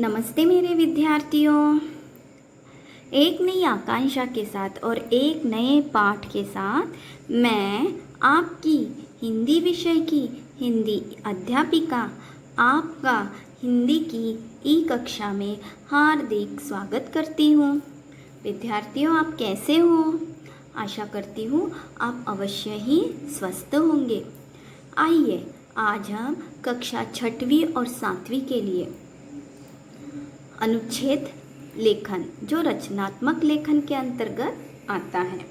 नमस्ते मेरे विद्यार्थियों। एक नई आकांक्षा के साथ और एक नए पाठ के साथ मैं आपकी हिंदी विषय की हिंदी अध्यापिका आपका हिंदी की ई कक्षा में हार्दिक स्वागत करती हूँ। विद्यार्थियों, आप कैसे हो? आशा करती हूँ आप अवश्य ही स्वस्थ होंगे। आइए आज हम कक्षा 6वीं और 7वीं के लिए अनुच्छेद लेखन, जो रचनात्मक लेखन के अंतर्गत आता है,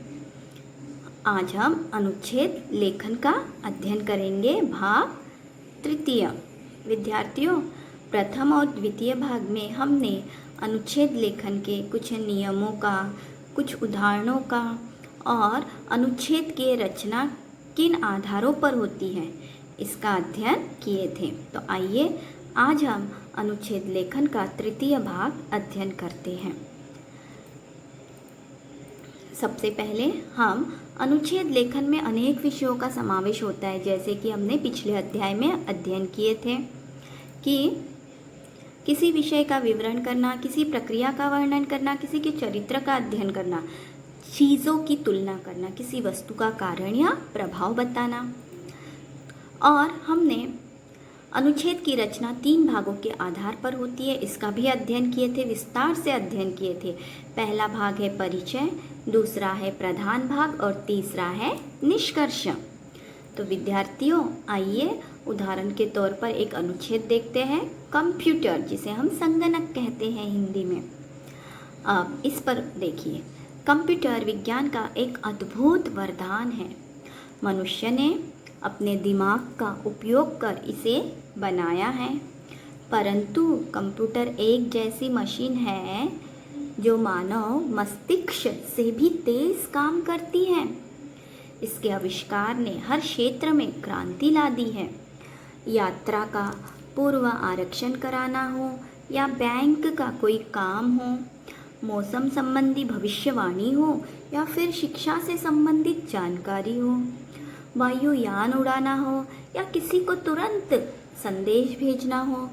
आज हम अनुच्छेद लेखन का अध्ययन करेंगे। भाग 3। विद्यार्थियों, प्रथम और द्वितीय भाग में हमने अनुच्छेद लेखन के कुछ नियमों का, कुछ उदाहरणों का और अनुच्छेद की रचना किन आधारों पर होती है, इसका अध्ययन किए थे। तो आइए आज हम अनुच्छेद लेखन का 3 भाग अध्ययन करते हैं। सबसे पहले हम अनुच्छेद लेखन में अनेक विषयों का समावेश होता है, जैसे कि हमने पिछले अध्याय में अध्ययन किए थे कि किसी विषय का विवरण करना, किसी प्रक्रिया का वर्णन करना, किसी के चरित्र का अध्ययन करना, चीज़ों की तुलना करना, किसी वस्तु का कारण या प्रभाव बताना। और हमने अनुच्छेद की रचना 3 भागों के आधार पर होती है, इसका भी अध्ययन किए थे, विस्तार से अध्ययन किए थे। पहला भाग है परिचय, दूसरा है प्रधान भाग और तीसरा है निष्कर्ष। तो विद्यार्थियों, आइए उदाहरण के तौर पर एक अनुच्छेद देखते हैं, कंप्यूटर, जिसे हम संगणक कहते हैं हिंदी में। अब इस पर देखिए, कंप्यूटर विज्ञान का एक अद्भुत वरदान है। मनुष्य ने अपने दिमाग का उपयोग कर इसे बनाया है, परंतु कंप्यूटर एक जैसी मशीन है जो मानव मस्तिष्क से भी तेज काम करती है। इसके आविष्कार ने हर क्षेत्र में क्रांति ला दी है। यात्रा का पूर्व आरक्षण कराना हो या बैंक का कोई काम हो, मौसम संबंधी भविष्यवाणी हो या फिर शिक्षा से संबंधित जानकारी हो, वायुयान उड़ाना हो या किसी को तुरंत संदेश भेजना हो,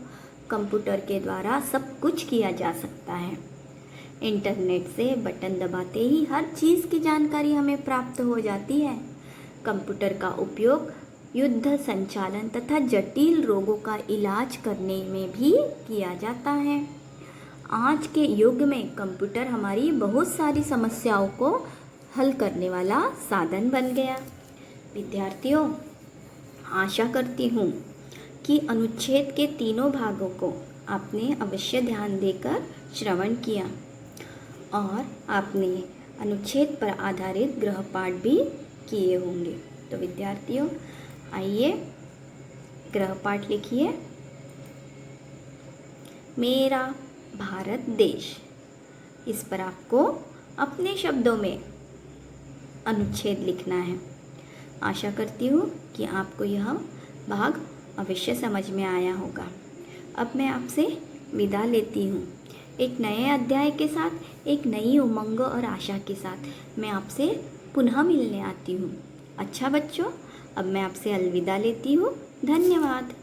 कंप्यूटर के द्वारा सब कुछ किया जा सकता है। इंटरनेट से बटन दबाते ही हर चीज़ की जानकारी हमें प्राप्त हो जाती है। कंप्यूटर का उपयोग युद्ध संचालन तथा जटिल रोगों का इलाज करने में भी किया जाता है। आज के युग में कंप्यूटर हमारी बहुत सारी समस्याओं को हल करने वाला साधन बन गया। विद्यार्थियों, आशा करती हूँ कि अनुच्छेद के तीनों भागों को आपने अवश्य ध्यान देकर श्रवण किया और आपने अनुच्छेद पर आधारित गृहपाठ भी किए होंगे। तो विद्यार्थियों, आइए गृहपाठ लिखिए। मेरा भारत देश, इस पर आपको अपने शब्दों में अनुच्छेद लिखना है। आशा करती हूँ कि आपको यह भाग अवश्य समझ में आया होगा। अब मैं आपसे विदा लेती हूँ। एक नए अध्याय के साथ, एक नई उमंग और आशा के साथ मैं आपसे पुनः मिलने आती हूँ। अच्छा बच्चों, अब मैं आपसे अलविदा लेती हूँ। धन्यवाद।